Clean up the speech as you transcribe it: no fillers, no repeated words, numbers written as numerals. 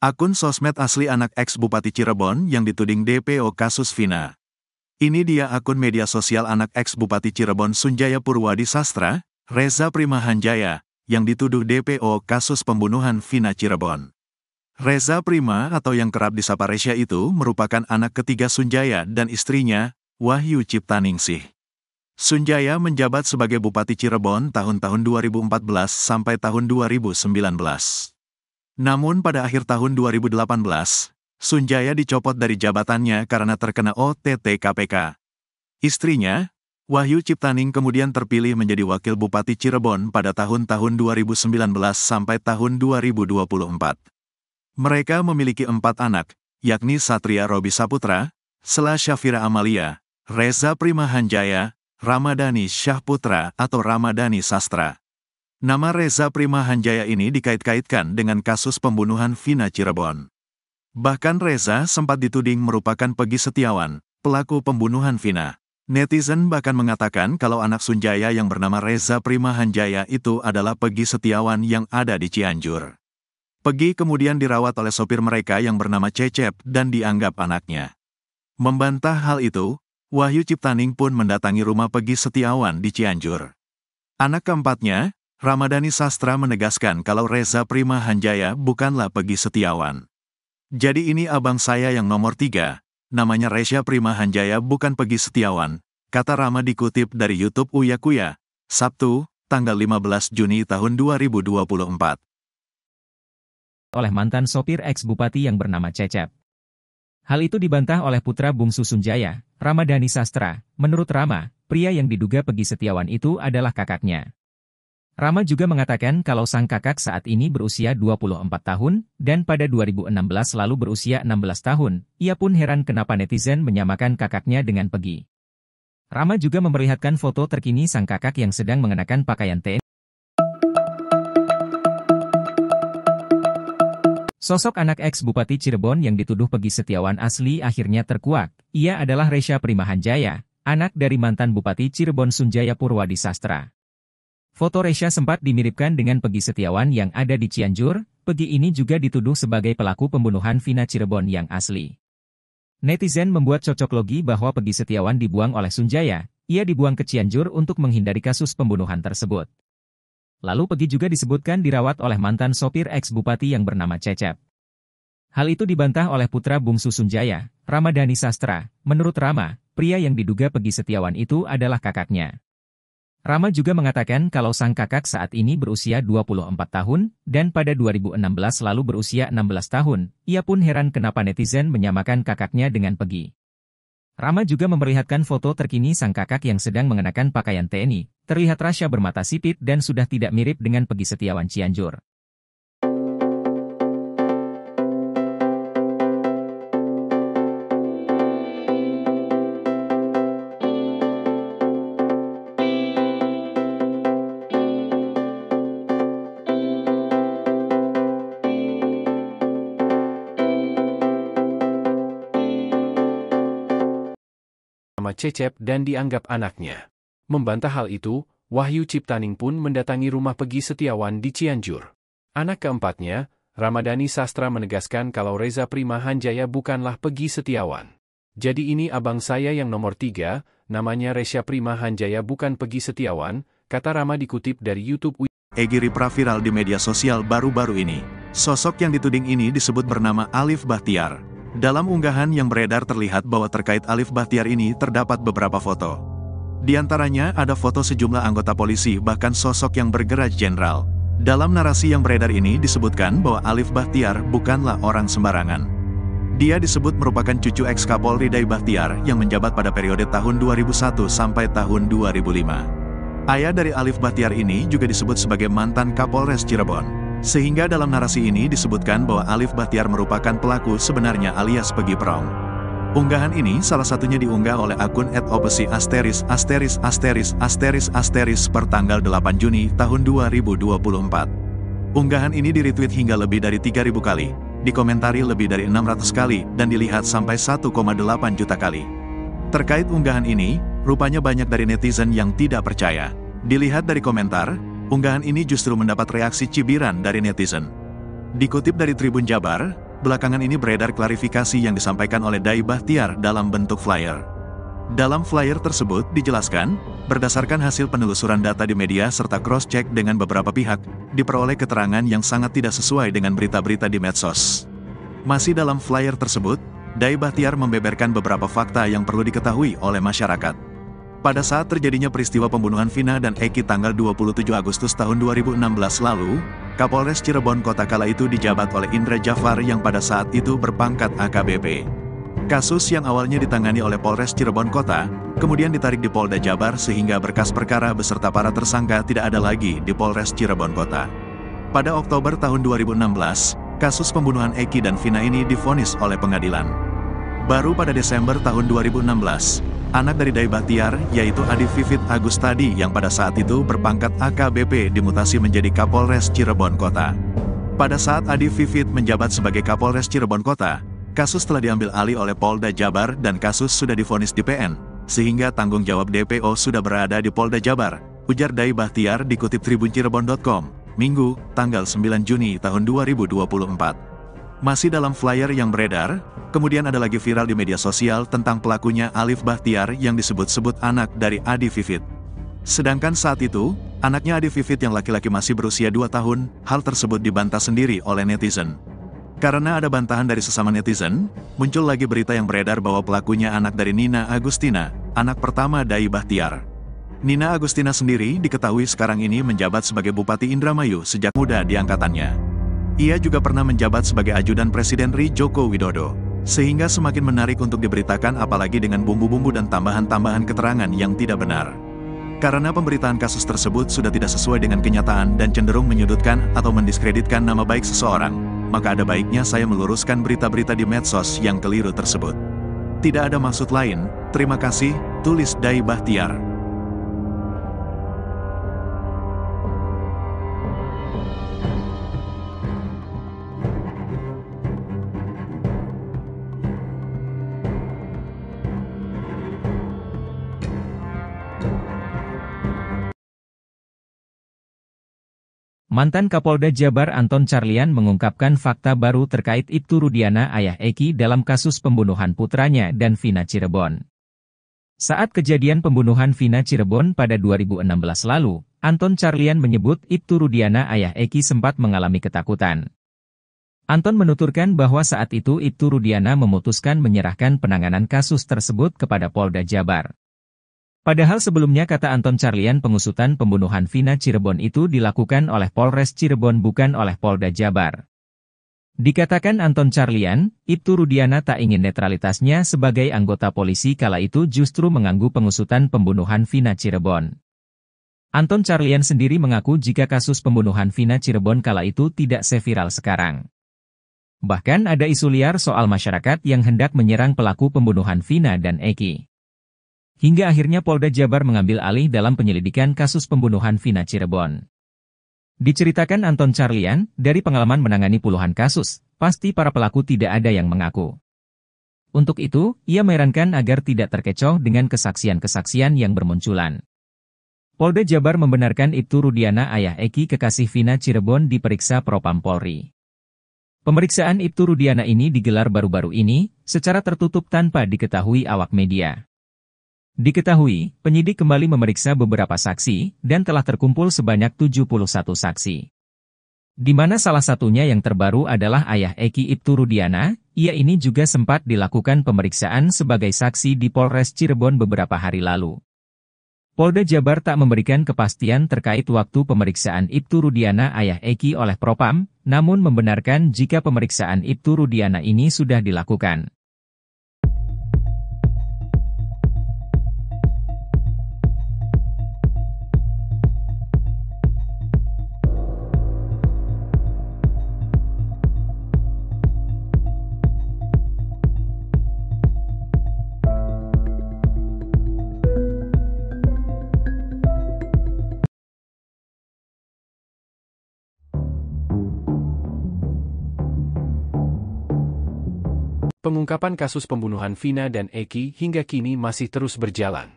Akun sosmed asli anak ex-Bupati Cirebon yang dituding DPO kasus Vina. Ini dia akun media sosial anak ex-Bupati Cirebon Sunjaya Purwadi Sastra, Reza Primahanjaya, yang dituduh DPO kasus pembunuhan Vina Cirebon. Reza Prima atau yang kerap disapa Resya itu merupakan anak ketiga Sunjaya dan istrinya, Wahyu Ciptaningsih. Sunjaya menjabat sebagai Bupati Cirebon tahun-tahun 2014 sampai tahun 2019. Namun pada akhir tahun 2018, Sunjaya dicopot dari jabatannya karena terkena OTT KPK. Istrinya, Wahyu Ciptaning kemudian terpilih menjadi Wakil Bupati Cirebon pada tahun-tahun 2019 sampai tahun 2024. Mereka memiliki 4 anak, yakni Satria Robi Saputra, Sela Syafira Amalia, Reza Primahanjaya, Ramadhani Syahputra atau Ramadhani Sastra. Nama Reza Primahanjaya ini dikait-kaitkan dengan kasus pembunuhan Vina Cirebon. Bahkan Reza sempat dituding merupakan Peggy Setiawan, pelaku pembunuhan Vina. Netizen bahkan mengatakan kalau anak Sunjaya yang bernama Reza Primahanjaya itu adalah Peggy Setiawan yang ada di Cianjur. Peggy kemudian dirawat oleh sopir mereka yang bernama Cecep dan dianggap anaknya. Membantah hal itu, Wahyu Ciptaning pun mendatangi rumah Peggy Setiawan di Cianjur. Anak keempatnya, Ramadhani Sastra menegaskan kalau Reza Primahanjaya bukanlah Peggy Setiawan. Jadi ini abang saya yang nomor 3, namanya Resya Primahanjaya bukan Peggy Setiawan, kata Rama dikutip dari YouTube Uya Kuya, Sabtu, tanggal 15 Juni tahun 2024. Oleh mantan sopir ex-bupati yang bernama Cecep. Hal itu dibantah oleh putra bungsu Sunjaya, Ramadhani Sastra. Menurut Rama, pria yang diduga Peggy Setiawan itu adalah kakaknya. Rama juga mengatakan kalau sang kakak saat ini berusia 24 tahun, dan pada 2016 lalu berusia 16 tahun. Ia pun heran kenapa netizen menyamakan kakaknya dengan Peggy. Rama juga memperlihatkan foto terkini sang kakak yang sedang mengenakan pakaian TNI. Sosok anak ex-Bupati Cirebon yang dituduh Peggy Setiawan asli akhirnya terkuak. Ia adalah Resya Primahanjaya, anak dari mantan Bupati Cirebon Sunjaya Purwadi Sastra. Foto Resya sempat dimiripkan dengan Peggy Setiawan yang ada di Cianjur. Peggy ini juga dituduh sebagai pelaku pembunuhan Vina Cirebon yang asli. Netizen membuat cocok logi bahwa Peggy Setiawan dibuang oleh Sunjaya. Ia dibuang ke Cianjur untuk menghindari kasus pembunuhan tersebut. Lalu Peggy juga disebutkan dirawat oleh mantan sopir ex-bupati yang bernama Cecep. Hal itu dibantah oleh putra bungsu Sunjaya, Ramadhani Sastra. Menurut Rama, pria yang diduga Peggy Setiawan itu adalah kakaknya. Rama juga mengatakan kalau sang kakak saat ini berusia 24 tahun, dan pada 2016 lalu berusia 16 tahun. Ia pun heran kenapa netizen menyamakan kakaknya dengan Peggy. Rama juga memperlihatkan foto terkini sang kakak yang sedang mengenakan pakaian TNI. Terlihat Rasya bermata sipit dan sudah tidak mirip dengan Peggy Setiawan Cianjur. Cecep dan dianggap anaknya. Membantah hal itu, Wahyu Ciptaning pun mendatangi rumah Peggy Setiawan di Cianjur. Anak keempatnya, Ramadhani Sastra menegaskan kalau Reza Primahanjaya bukanlah Peggy Setiawan. Jadi ini abang saya yang nomor 3, namanya Resya Primahanjaya bukan Peggy Setiawan, kata Rama dikutip dari YouTube. Egy Ripra viral di media sosial baru-baru ini. Sosok yang dituding ini disebut bernama Alif Bahtiar. Dalam unggahan yang beredar terlihat bahwa terkait Alif Bahtiar ini terdapat beberapa foto. Di antaranya ada foto sejumlah anggota polisi bahkan sosok yang bergerak jenderal. Dalam narasi yang beredar ini disebutkan bahwa Alif Bahtiar bukanlah orang sembarangan. Dia disebut merupakan cucu ex-Kapolri Day Bahtiar yang menjabat pada periode tahun 2001 sampai tahun 2005. Ayah dari Alif Bahtiar ini juga disebut sebagai mantan Kapolres Cirebon. Sehingga dalam narasi ini disebutkan bahwa Alif Bahtiar merupakan pelaku sebenarnya alias Peggy Prong. Unggahan ini salah satunya diunggah oleh akun @opesi **** per tanggal 8 Juni tahun 2024. Unggahan ini di-retweet hingga lebih dari 3.000 kali, dikomentari lebih dari 600 kali, dan dilihat sampai 1,8 juta kali. Terkait unggahan ini, rupanya banyak dari netizen yang tidak percaya. Dilihat dari komentar, unggahan ini justru mendapat reaksi cibiran dari netizen. Dikutip dari Tribun Jabar, belakangan ini beredar klarifikasi yang disampaikan oleh Dai Bahtiar dalam bentuk flyer. Dalam flyer tersebut dijelaskan, berdasarkan hasil penelusuran data di media serta cross-check dengan beberapa pihak, diperoleh keterangan yang sangat tidak sesuai dengan berita-berita di medsos. Masih dalam flyer tersebut, Dai Bahtiar membeberkan beberapa fakta yang perlu diketahui oleh masyarakat. Pada saat terjadinya peristiwa pembunuhan Vina dan Eki tanggal 27 Agustus tahun 2016 lalu, Kapolres Cirebon Kota kala itu dijabat oleh Indra Jafar yang pada saat itu berpangkat AKBP. Kasus yang awalnya ditangani oleh Polres Cirebon Kota, kemudian ditarik di Polda Jabar sehingga berkas perkara beserta para tersangka tidak ada lagi di Polres Cirebon Kota. Pada Oktober tahun 2016, kasus pembunuhan Eki dan Vina ini divonis oleh pengadilan. Baru pada Desember tahun 2016, anak dari Dai Bahtiar, yaitu Adi Vivit Agustadi yang pada saat itu berpangkat AKBP dimutasi menjadi Kapolres Cirebon Kota. Pada saat Adi Vivit menjabat sebagai Kapolres Cirebon Kota, kasus telah diambil alih oleh Polda Jabar dan kasus sudah divonis di PN, sehingga tanggung jawab DPO sudah berada di Polda Jabar, ujar Dai Bahtiar dikutip tribuncirebon.com, Minggu, tanggal 9 Juni tahun 2024. Masih dalam flyer yang beredar, kemudian ada lagi viral di media sosial tentang pelakunya Alif Bahtiar yang disebut-sebut anak dari Adi Vivit. Sedangkan saat itu, anaknya Adi Vivit yang laki-laki masih berusia 2 tahun, hal tersebut dibantah sendiri oleh netizen. Karena ada bantahan dari sesama netizen, muncul lagi berita yang beredar bahwa pelakunya anak dari Nina Agustina, anak pertama Dai Bahtiar. Nina Agustina sendiri diketahui sekarang ini menjabat sebagai Bupati Indramayu sejak muda di angkatannya. Ia juga pernah menjabat sebagai ajudan Presiden RI Joko Widodo, sehingga semakin menarik untuk diberitakan apalagi dengan bumbu-bumbu dan tambahan-tambahan keterangan yang tidak benar. Karena pemberitaan kasus tersebut sudah tidak sesuai dengan kenyataan dan cenderung menyudutkan atau mendiskreditkan nama baik seseorang, maka ada baiknya saya meluruskan berita-berita di medsos yang keliru tersebut. Tidak ada maksud lain, terima kasih, tulis Dai Bahtiar. Mantan Kapolda Jabar Anton Carlyan mengungkapkan fakta baru terkait Ibtu Rudiana ayah Eki dalam kasus pembunuhan putranya dan Vina Cirebon. Saat kejadian pembunuhan Vina Cirebon pada 2016 lalu, Anton Carlyan menyebut Ibtu Rudiana ayah Eki sempat mengalami ketakutan. Anton menuturkan bahwa saat itu Ibtu Rudiana memutuskan menyerahkan penanganan kasus tersebut kepada Polda Jabar. Padahal sebelumnya kata Anton Carlyan pengusutan pembunuhan Vina Cirebon itu dilakukan oleh Polres Cirebon bukan oleh Polda Jabar. Dikatakan Anton Carlyan, Ibtu Rudiana tak ingin netralitasnya sebagai anggota polisi kala itu justru mengganggu pengusutan pembunuhan Vina Cirebon. Anton Carlyan sendiri mengaku jika kasus pembunuhan Vina Cirebon kala itu tidak seviral sekarang. Bahkan ada isu liar soal masyarakat yang hendak menyerang pelaku pembunuhan Vina dan Eki. Hingga akhirnya Polda Jabar mengambil alih dalam penyelidikan kasus pembunuhan Vina Cirebon. Diceritakan Anton Carlyan, dari pengalaman menangani puluhan kasus, pasti para pelaku tidak ada yang mengaku. Untuk itu, ia menyarankan agar tidak terkecoh dengan kesaksian-kesaksian yang bermunculan. Polda Jabar membenarkan Ibtu Rudiana ayah Eki kekasih Vina Cirebon diperiksa Propam Polri. Pemeriksaan Ibtu Rudiana ini digelar baru-baru ini, secara tertutup tanpa diketahui awak media. Diketahui, penyidik kembali memeriksa beberapa saksi, dan telah terkumpul sebanyak 71 saksi. Di mana salah satunya yang terbaru adalah ayah Eki Ibtu Rudiana, ia ini juga sempat dilakukan pemeriksaan sebagai saksi di Polres Cirebon beberapa hari lalu. Polda Jabar tak memberikan kepastian terkait waktu pemeriksaan Ibtu Rudiana ayah Eki oleh Propam, namun membenarkan jika pemeriksaan Ibtu Rudiana ini sudah dilakukan. Pengungkapan kasus pembunuhan Vina dan Eki hingga kini masih terus berjalan.